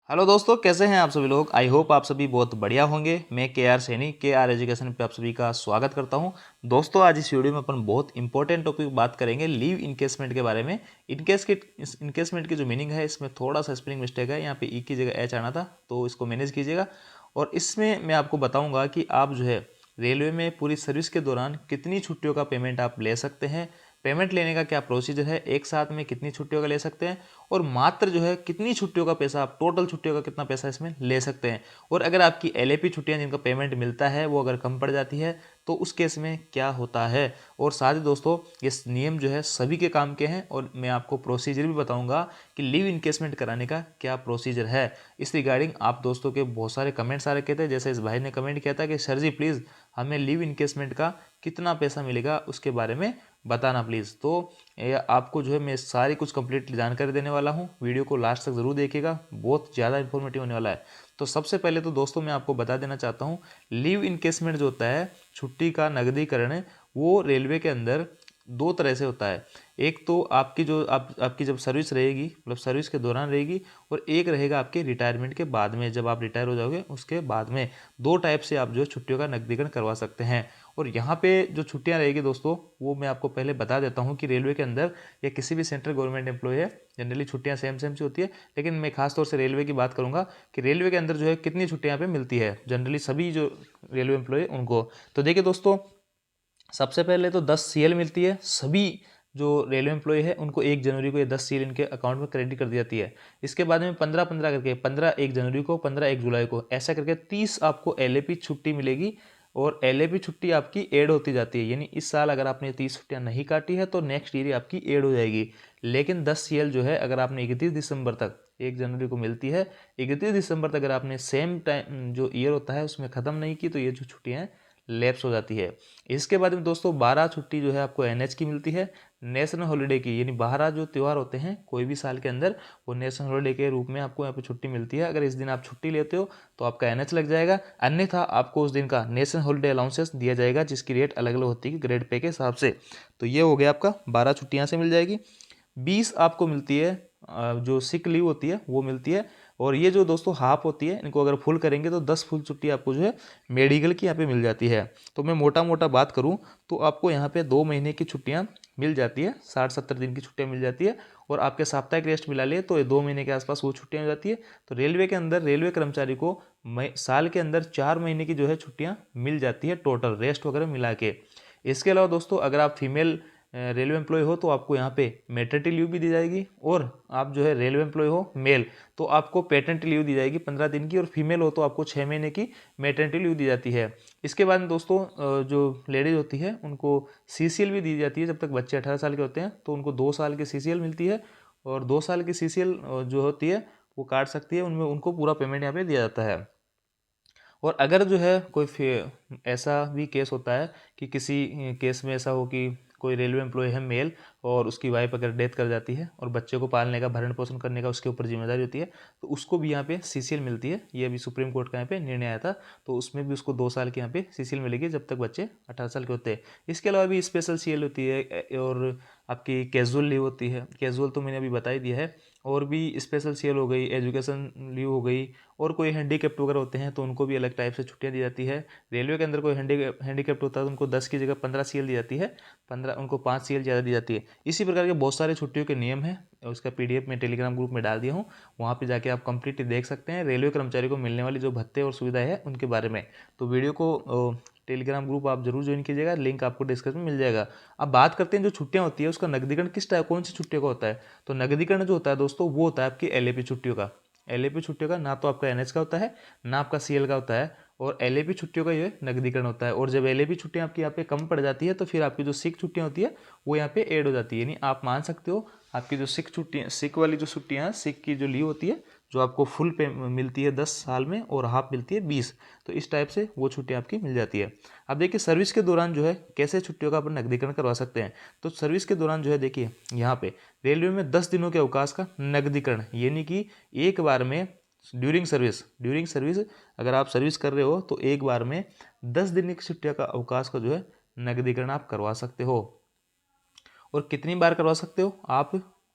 Hello दोस्तों, कैसे हैं आप सभी लोग। आई होप आप सभी बहुत बढ़िया होंगे। मैं के आर सैनी के आर एजुकेशन पे आप सभी का स्वागत करता हूं। दोस्तों, आज इस वीडियो में अपन बहुत इंपॉर्टेंट टॉपिक बात करेंगे लीव इनकेसमेंट के बारे में। इनकेसमेंट की जो मीनिंग है, इसमें थोड़ा सा स्पेलिंग मिस्टेक है। यहाँ पे ई की जगह एच आना था, तो इसको मैनेज कीजिएगा। और इसमें मैं आपको बताऊँगा कि आप जो है रेलवे में पूरी सर्विस के दौरान कितनी छुट्टियों का पेमेंट आप ले सकते हैं, पेमेंट लेने का क्या प्रोसीजर है, एक साथ में कितनी छुट्टियों का ले सकते हैं, और मात्र जो है कितनी छुट्टियों का पैसा, आप टोटल छुट्टियों का कितना पैसा इसमें ले सकते हैं। और अगर आपकी एलएपी छुट्टियां जिनका पेमेंट मिलता है वो अगर कम पड़ जाती है तो उस केस में क्या होता है। और साथ ही दोस्तों, ये नियम जो है सभी के काम के हैं, और मैं आपको प्रोसीजर भी बताऊंगा कि लीव इनकेसमेंट कराने का क्या प्रोसीजर है। इस रिगार्डिंग आप दोस्तों के बहुत सारे कमेंट्स आ रखे थे। जैसे इस भाई ने कमेंट किया था कि सर जी प्लीज़ हमें लीव इनकेसमेंट का कितना पैसा मिलेगा उसके बारे में बताना प्लीज़। तो आपको जो है मैं सारी कुछ कंप्लीट जानकारी देने वाला हूँ। वीडियो को लास्ट तक ज़रूर देखिएगा, बहुत ज़्यादा इन्फॉर्मेटिव होने वाला है। तो सबसे पहले तो दोस्तों मैं आपको बता देना चाहता हूँ, लीव इनकेसमेंट जो होता है, छुट्टी का नकदीकरण, वो रेलवे के अंदर दो तरह से होता है। एक तो आपकी जो आपकी जब सर्विस रहेगी, मतलब सर्विस के दौरान रहेगी, और एक रहेगा आपके रिटायरमेंट के बाद में, जब आप रिटायर हो जाओगे उसके बाद में। दो टाइप से आप जो छुट्टियों का नकदीकरण करवा सकते हैं। और यहाँ पे जो छुट्टियाँ रहेगी दोस्तों, वो मैं आपको पहले बता देता हूँ कि रेलवे के अंदर या किसी भी सेंट्रल गवर्नमेंट एम्प्लॉय है, जनरली छुट्टियाँ सेम सेम सी होती है। लेकिन मैं खास तौर से रेलवे की बात करूँगा कि रेलवे के अंदर जो है कितनी छुट्टियाँ यहाँ पे मिलती है जनरली सभी जो रेलवे एम्प्लॉय है उनको। तो देखिए दोस्तों, सबसे पहले तो 10 सीएल मिलती है। सभी जो रेलवे एम्प्लॉय है उनको 1 जनवरी को ये 10 सीएल इनके अकाउंट में क्रेडिट कर दी जाती है। इसके बाद में 15-15 करके, 15 1 जनवरी को, 15 1 जुलाई को, ऐसा करके 30 आपको एलएपी छुट्टी मिलेगी। और एलएपी छुट्टी आपकी ऐड होती जाती है, यानी इस साल अगर आपने 30 छुट्टियां नहीं काटी है तो नेक्स्ट ईयर आपकी ऐड हो जाएगी। लेकिन 10 सीएल जो है, अगर आपने 31 दिसंबर तक, 1 जनवरी को मिलती है, 31 दिसंबर तक अगर आपने सेम टाइम जो ईयर होता है उसमें ख़त्म नहीं की, तो ये जो छुट्टियाँ हैं लैप्स हो जाती है। इसके बाद में दोस्तों 12 छुट्टी जो है आपको एनएच की मिलती है, नेशनल हॉलीडे की, यानी 12 जो त्यौहार होते हैं कोई भी साल के अंदर, वो नेशनल हॉलीडे के रूप में आपको यहाँ पे छुट्टी मिलती है। अगर इस दिन आप छुट्टी लेते हो तो आपका एनएच लग जाएगा, अन्यथा आपको उस दिन का नेशनल हॉलीडे अलाउंसेस दिया जाएगा, जिसकी रेट अलग अलग होती है ग्रेड पे के हिसाब से। तो ये हो गया आपका 12 छुट्टियाँ से मिल जाएगी। 20 आपको मिलती है जो सिक लीव होती है वो मिलती है। और ये जो दोस्तों हाफ होती है, इनको अगर फुल करेंगे तो 10 फुल छुट्टी आपको जो है मेडिकल की यहाँ पे मिल जाती है। तो मैं मोटा मोटा बात करूँ तो आपको यहाँ पे 2 महीने की छुट्टियाँ मिल जाती है, 60-70 दिन की छुट्टियाँ मिल जाती है। और आपके साप्ताहिक रेस्ट मिला लिए तो ये 2 महीने के आसपास वो छुट्टियाँ हो जाती है। तो रेलवे के अंदर रेलवे कर्मचारी को साल के अंदर 4 महीने की जो है छुट्टियाँ मिल जाती है टोटल रेस्ट वगैरह मिला के। इसके अलावा दोस्तों, अगर आप फीमेल रेलवे एम्प्लॉय हो तो आपको यहाँ पे मेटर्निटी लीव भी दी जाएगी। और आप जो है रेलवे एम्प्लॉय हो मेल, तो आपको पेटर्निटी लीव दी जाएगी 15 दिन की। और फीमेल हो तो आपको 6 महीने की मेटर्निटी लीव दी जाती है। इसके बाद में दोस्तों जो लेडीज होती है उनको सीसीएल भी दी जाती है। जब तक बच्चे 18 साल के होते हैं तो उनको 2 साल की सीसीएल मिलती है। और 2 साल की सीसीएल जो होती है वो काट सकती है, उनमें उनको पूरा पेमेंट यहाँ पे दिया जाता है। और अगर जो है कोई ऐसा भी केस होता है कि किसी केस में ऐसा हो कि कोई रेलवे एम्प्लॉय है मेल, और उसकी वाइफ अगर डेथ कर जाती है और बच्चे को पालने का, भरण पोषण करने का उसके ऊपर जिम्मेदारी होती है, तो उसको भी यहाँ पे सीसीएल मिलती है। ये अभी सुप्रीम कोर्ट का यहाँ पे निर्णय आया था, तो उसमें भी उसको 2 साल की यहाँ पे सीसीएल मिलेगी जब तक बच्चे 18 साल के होते हैं। इसके अलावा भी स्पेशल सीएल होती है, और आपकी कैजुअल लीव होती है। कैजुअल तो मैंने अभी बता ही दिया है। और भी स्पेशल सीएल हो गई, एजुकेशन लीव हो गई, और कोई हैंडीकैप्ट वगैरह होते हैं तो उनको भी अलग टाइप से छुट्टियां दी जाती है। रेलवे के अंदर कोई हैंडीकैप्ट होता है तो उनको 10 की जगह 15 सीएल दी जाती है, 15 उनको 5 सीएल ज़्यादा दी जाती है। इसी प्रकार के बहुत सारे छुट्टियों के नियम हैं, उसका पीडीएफ मैं टेलीग्राम ग्रुप में डाल दिया हूँ, वहाँ पे जाके आप कंप्लीट देख सकते हैं रेलवे कर्मचारी को मिलने वाली जो भत्ते और सुविधाएं हैं उनके बारे में। तो वीडियो को टेलीग्राम ग्रुप आप जरूर ज्वाइन कीजिएगा, लिंक आपको डिस्क्रिप्शन में मिल जाएगा। अब बात करते हैं जो छुट्टियां होती है उसका नकदीकरण किस टाइप, कौन सी छुट्टियों का होता है। तो नकदीकरण जो होता है दोस्तों वो होता है आपकी एलएपी छुट्टियों का। एलएपी छुट्टियों का ना तो आपका एनएच का होता है ना आपका सीएल का होता है, और एलएपी छुट्टियों का ये नकदीकरण होता है। और जब एलएपी छुट्टियां आपकी यहाँ पे कम पड़ जाती है तो फिर आपकी जो सिक छुट्टियां होती है वो यहाँ पे ऐड हो जाती है। यानी आप मान सकते हो आपकी जो सिक छुट्टियाँ, सिक वाली जो छुट्टियाँ हैं, सिक की जो लीव होती है जो आपको फुल पे मिलती है 10 साल में, और हाफ मिलती है 20, तो इस टाइप से वो छुट्टियाँ आपकी मिल जाती है। अब देखिए सर्विस के दौरान जो है कैसे छुट्टियों का अपन नकदीकरण करवा सकते हैं। तो सर्विस के दौरान जो है देखिए यहाँ पे रेलवे में 10 दिनों के अवकाश का नकदीकरण, यानी कि एक बार में ड्यूरिंग सर्विस अगर आप सर्विस कर रहे हो तो एक बार में 10 दिन की छुट्टियों का अवकाश का जो है नकदीकरण आप करवा सकते हो। और कितनी बार करवा सकते हो आप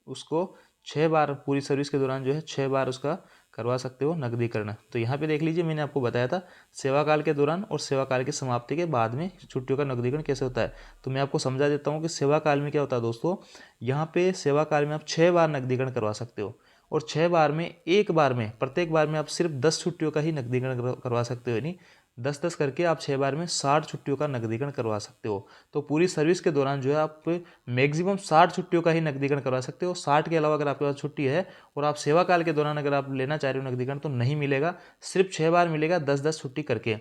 उसको, 6 बार पूरी सर्विस के दौरान जो है 6 बार उसका करवा सकते हो नकदीकरण। तो यहाँ पे देख लीजिए, मैंने आपको बताया था सेवा काल के दौरान और सेवा काल की समाप्ति के बाद में छुट्टियों का नकदीकरण कैसे होता है। तो मैं आपको समझा देता हूँ कि सेवा काल में क्या होता है दोस्तों। यहाँ पे सेवा काल में आप 6 बार नकदीकरण करवा सकते हो, और 6 बार में एक बार में, प्रत्येक बार में आप सिर्फ 10 छुट्टियों का ही नकदीकरण करवा सकते हो। यानी 10-10 करके आप 6 बार में 60 छुट्टियों का नकदीकरण करवा सकते हो। तो पूरी सर्विस के दौरान जो है आप मैक्सिमम 60 छुट्टियों का ही नकदीकरण करवा सकते हो। 60 के अलावा अगर आपके पास छुट्टी है और आप सेवा काल के दौरान अगर आप लेना चाह रहे हो नकदीकरण, तो नहीं मिलेगा, सिर्फ 6 बार मिलेगा 10-10 छुट्टी करके।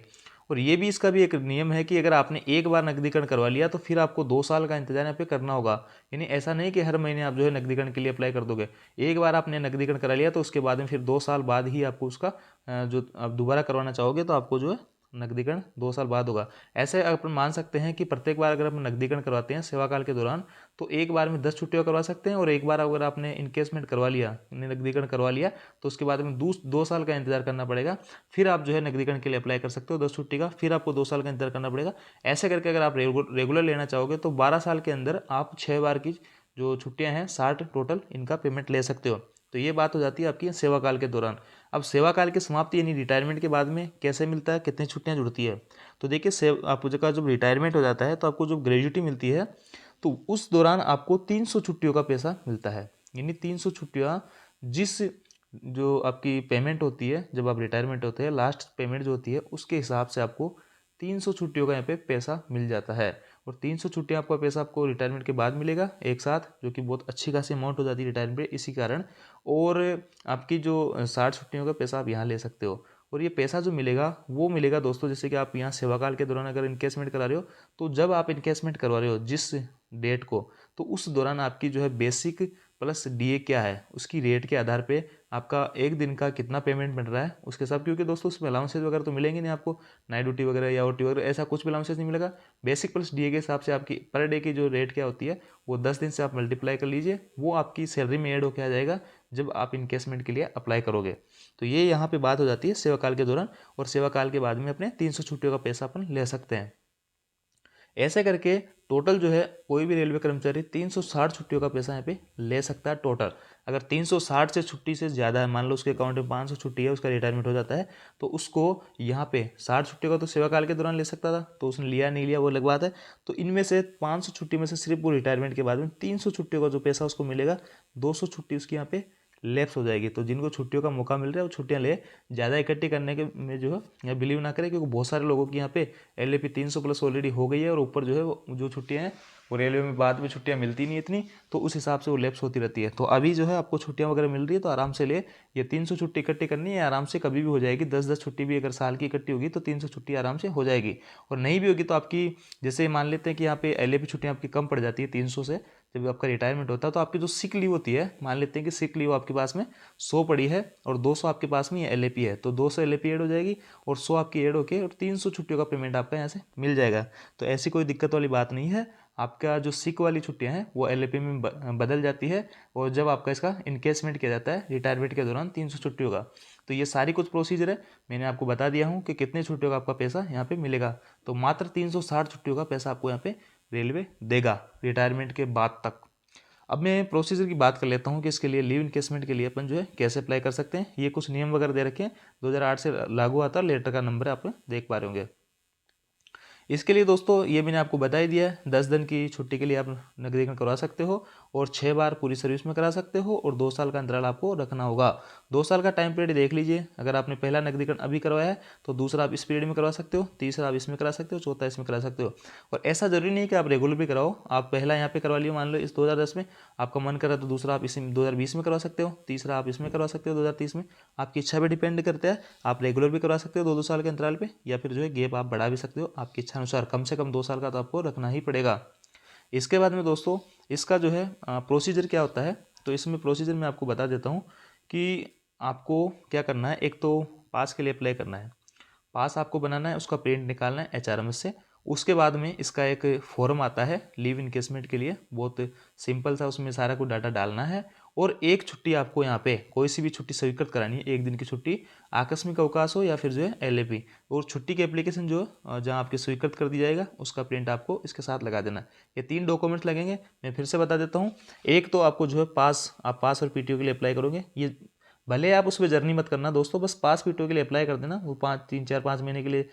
और ये भी इसका भी एक नियम है कि अगर आपने एक बार नकदीकरण करवा लिया तो फिर आपको 2 साल का इंतजार यहाँ पे करना होगा। यानी ऐसा नहीं कि हर महीने आप जो है नकदीकरण के लिए अप्लाई कर दोगे। एक बार आपने नकदीकरण करा लिया तो उसके बाद में फिर 2 साल बाद ही आपको उसका जो आप दोबारा करवाना चाहोगे तो आपको जो है नकदीकरण 2 साल बाद होगा। ऐसे अपन मान सकते हैं कि प्रत्येक बार अगर हम नकदीकरण करवाते हैं सेवा काल के दौरान, तो एक बार में 10 छुट्टियाँ करवा सकते हैं, और एक बार अगर आपने इनकेसमेंट करवा लिया, नकदीकरण करवा लिया, तो उसके बाद में 2 साल का इंतजार करना पड़ेगा। फिर आप जो है नकदीकरण के लिए अप्लाई कर सकते हो 10 छुट्टी का, फिर आपको 2 साल का इंतजार करना पड़ेगा। ऐसे करके अगर आप रेगुलर लेना चाहोगे तो 12 साल के अंदर आप 6 बार की जो छुट्टियाँ हैं 60 टोटल, इनका पेमेंट ले सकते हो। तो ये बात हो जाती है आपकी सेवा काल के दौरान। अब सेवा काल की समाप्ति यानी रिटायरमेंट के बाद में कैसे मिलता है, कितनी छुट्टियां जुड़ती है। तो देखिए आपको जब रिटायरमेंट हो जाता है तो आपको जो ग्रेजुटी मिलती है, तो उस दौरान आपको 300 छुट्टियों का पैसा मिलता है। यानी 300 छुट्टियां, जिस जो आपकी पेमेंट होती है जब आप रिटायरमेंट होते हैं, लास्ट पेमेंट जो होती है उसके हिसाब से आपको 300 छुट्टियों का यहाँ पे पैसा मिल जाता है। और 300 छुट्टियाँ आपका पैसा आपको रिटायरमेंट के बाद मिलेगा एक साथ, जो कि बहुत अच्छी खासी अमाउंट हो जाती है रिटायरमेंट पे इसी कारण। और आपकी जो 60 छुट्टियों का पैसा आप यहाँ ले सकते हो। और ये पैसा जो मिलेगा वो मिलेगा दोस्तों, जैसे कि आप यहाँ सेवाकाल के दौरान अगर इनकेसमेंट करा रहे हो, तो जब आप इनकेसमेंट करवा रहे हो जिस डेट को, तो उस दौरान आपकी जो है बेसिक प्लस डीए क्या है उसकी रेट के आधार पे आपका एक दिन का कितना पेमेंट मिल रहा है उसके साथ, क्योंकि दोस्तों उसमें अलाउंसेज वगैरह तो मिलेंगे नहीं आपको, नाइट ड्यूटी वगैरह या ओटी वगैरह ऐसा कुछ भी अलाउंसेज नहीं मिलेगा। बेसिक प्लस डीए के हिसाब से आपकी पर डे की जो रेट क्या होती है वो 10 दिन से आप मल्टीप्लाई कर लीजिए, वो आपकी सैलरी में ऐड होकर आ जाएगा जब आप इनकेसमेंट के लिए अप्लाई करोगे। तो ये यहाँ पे बात हो जाती है सेवाकाल के दौरान, और सेवाकाल के बाद में अपने 300 छुट्टियों का पैसा अपन ले सकते हैं। ऐसे करके टोटल जो है कोई भी रेलवे कर्मचारी 360 छुट्टियों का पैसा यहाँ पे ले सकता है टोटल। अगर 360 से छुट्टी से ज़्यादा है, मान लो उसके अकाउंट में 500 छुट्टी है, उसका रिटायरमेंट हो जाता है, तो उसको यहाँ पे 60 छुट्टियों का तो सेवाकाल के दौरान ले सकता था, तो उसने लिया नहीं लिया वो अलग बात है। तो इनमें से 500 छुट्टी में से सिर्फ वो रिटायरमेंट के बाद में 300 छुट्टियों का जो पैसा उसको मिलेगा, 200 छुट्टी उसकी यहाँ पे लैप्स हो जाएगी। तो जिनको छुट्टियों का मौका मिल रहा है वो छुट्टियां ले, ज़्यादा इकट्ठी करने के में जो है या बिलीव ना करें, क्योंकि बहुत सारे लोगों की यहाँ पे LAP 300 प्लस ऑलरेडी हो गई है, और ऊपर जो है वो जो छुट्टियां हैं वो रेलवे में बाद में छुट्टियां मिलती नहीं इतनी, तो उस हिसाब से वो लैप्स होती रहती है। तो अभी जो है आपको छुट्टियां वगैरह मिल रही है तो आराम से ले, ये 300 छुट्टी इकट्ठी करनी है, आराम से कभी भी हो जाएगी। 10-10 छुट्टी भी अगर साल की इकट्ठी होगी तो 300 छुट्टी आराम से हो जाएगी। और नहीं भी होगी तो आपकी, जैसे मान लेते हैं कि यहाँ पे LAP छुट्टियाँ आपकी कम पड़ जाती है 300 से, जब आपका रिटायरमेंट होता है तो आपकी जो सिक लीव होती है, मान लेते हैं कि सिक लीव आपके पास में 100 पड़ी है और 200 आपके पास में LAP है, तो 200 LAP ऐड हो जाएगी और 100 आपकी ऐड होके और 300 छुट्टियों का पेमेंट आपका यहाँ से मिल जाएगा। तो ऐसी कोई दिक्कत वाली बात नहीं है। आपका जो सिक वाली छुट्टियां हैं वो LAP में बदल जाती है, और जब आपका इसका इनकेसमेंट किया जाता है रिटायरमेंट के दौरान 300 छुट्टियों का। तो ये सारी कुछ प्रोसीजर है, मैंने आपको बता दिया हूँ कि कितने छुट्टियों का आपका पैसा यहाँ पे मिलेगा। तो मात्र 360 छुट्टियों का पैसा आपको यहाँ पे रेलवे देगा रिटायरमेंट के बाद तक। अब मैं प्रोसीजर की बात कर लेता हूँ कि इसके लिए लीव इनकेसमेंट के लिए अपन जो है कैसे अप्लाई कर सकते हैं। ये कुछ नियम वगैरह दे रखे हैं, 2008 से लागू आता है, लेटर का नंबर आप देख पा रहे होंगे। इसके लिए दोस्तों ये मैंने आपको बता ही दिया है, 10 दिन की छुट्टी के लिए आप नकदीकरण करवा सकते हो और 6 बार पूरी सर्विस में करा सकते हो, और 2 साल का अंतराल आपको रखना होगा। 2 साल का टाइम पीरियड देख लीजिए, अगर आपने पहला नकदीकरण अभी करवाया है तो दूसरा आप इस पीरियड में करवा सकते हो, तीसरा आप इसमें करा सकते हो, चौथा इसमें करा सकते हो। और ऐसा जरूरी नहीं कि आप रेगुलर भी कराओ, आप पहला यहाँ पे करवा लियो मान लो इस 2010 में, आपका मन करा तो दूसरा आप इस 2020 में करवा सकते हो, तीसरा आप इसमें करवा सकते हो 2030 में, आपकी इच्छा पे डिपेंड करता है। आप रेगुलर भी करवा सकते हो 2-2 साल के अंतराल पे, या फिर जो है गैप आप बढ़ा भी सकते हो आपकी इच्छा अनुसार, कम से कम 2 साल का तो आपको रखना ही पड़ेगा। इसके बाद में दोस्तों इसका जो है प्रोसीजर क्या होता है, तो इसमें प्रोसीजर मैं आपको बता देता हूँ कि आपको क्या करना है। एक तो पास के लिए अप्लाई करना है, पास आपको बनाना है, उसका प्रिंट निकालना है HRMS से। उसके बाद में इसका एक फॉर्म आता है लीव इनकेसमेंट के लिए, बहुत सिंपल सा, उसमें सारा कुछ डाटा डालना है। और एक छुट्टी आपको यहाँ पे कोई सी भी छुट्टी स्वीकृत करानी है, एक दिन की छुट्टी, आकस्मिक अवकाश हो या फिर जो है LAP, और छुट्टी की एप्लीकेशन जो जहाँ आपकी स्वीकृत कर दी जाएगा उसका प्रिंट आपको इसके साथ लगा देना। ये 3 डॉक्यूमेंट्स लगेंगे, मैं फिर से बता देता हूँ। एक तो आपको जो है पास, आप पास और PTO के लिए अप्लाई करोगे, ये भले आप उस पर जर्नी मत करना दोस्तों, बस पास पीटीओ के लिए अप्लाई कर देना। वो 3-4-5 महीने के लिए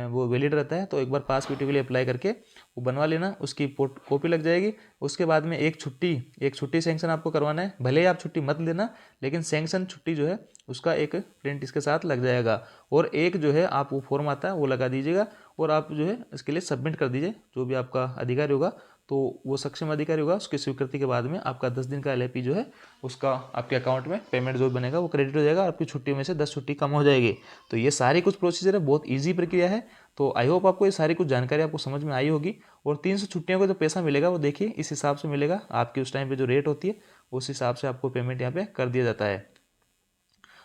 वो वैलिड रहता है, तो एक बार पास पीटीओ के लिए अप्लाई करके वो बनवा लेना, उसकी कॉपी लग जाएगी। उसके बाद में एक छुट्टी सेंक्शन आपको करवाना है। भले ही आप छुट्टी मत लेना, लेकिन सेंक्शन छुट्टी जो है उसका एक प्रिंट इसके साथ लग जाएगा। और एक जो है आप वो फॉर्म आता है वो लगा दीजिएगा, और आप जो है इसके लिए सबमिट कर दीजिए। जो भी आपका अधिकारी होगा, तो वो सक्षम अधिकारी होगा, उसकी स्वीकृति के बाद में आपका 10 दिन का LIP जो है उसका आपके अकाउंट में पेमेंट जो बनेगा वो क्रेडिट हो जाएगा। आपकी छुट्टियों में से 10 छुट्टी कम हो जाएगी। तो ये सारी कुछ प्रोसीजर है, बहुत ईजी प्रक्रिया है। तो आई होप आपको ये सारी कुछ जानकारी आपको समझ में आई होगी। और 300 छुट्टियों का जो पैसा मिलेगा वो देखिए इस हिसाब से मिलेगा, आपकी उस टाइम पे जो रेट होती है उस हिसाब से आपको पेमेंट यहाँ पे कर दिया जाता है।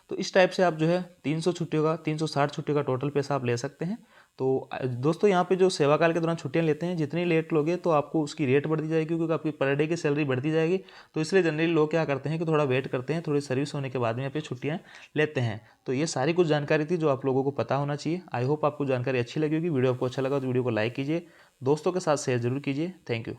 तो इस टाइप से आप जो है 300 छुट्टियों का 360 छुट्टियों का टोटल पैसा आप ले सकते हैं। तो दोस्तों यहाँ पे जो सेवा काल के दौरान छुट्टियां लेते हैं, जितनी लेट लोगे तो आपको उसकी रेट बढ़ती जाएगी, क्योंकि आपकी पर डे की सैलरी बढ़ती जाएगी। तो इसलिए जनरली लोग क्या करते हैं कि थोड़ा वेट करते हैं, थोड़ी सर्विस होने के बाद में यहाँ पे छुट्टियाँ लेते हैं। तो ये सारी कुछ जानकारी थी जो आप लोगों को पता होना चाहिए। आई होप आपको जानकारी अच्छी लगी होगी। वीडियो आपको अच्छा लगा तो वीडियो को लाइक कीजिए, दोस्तों के साथ शेयर जरूर कीजिए। Thank you.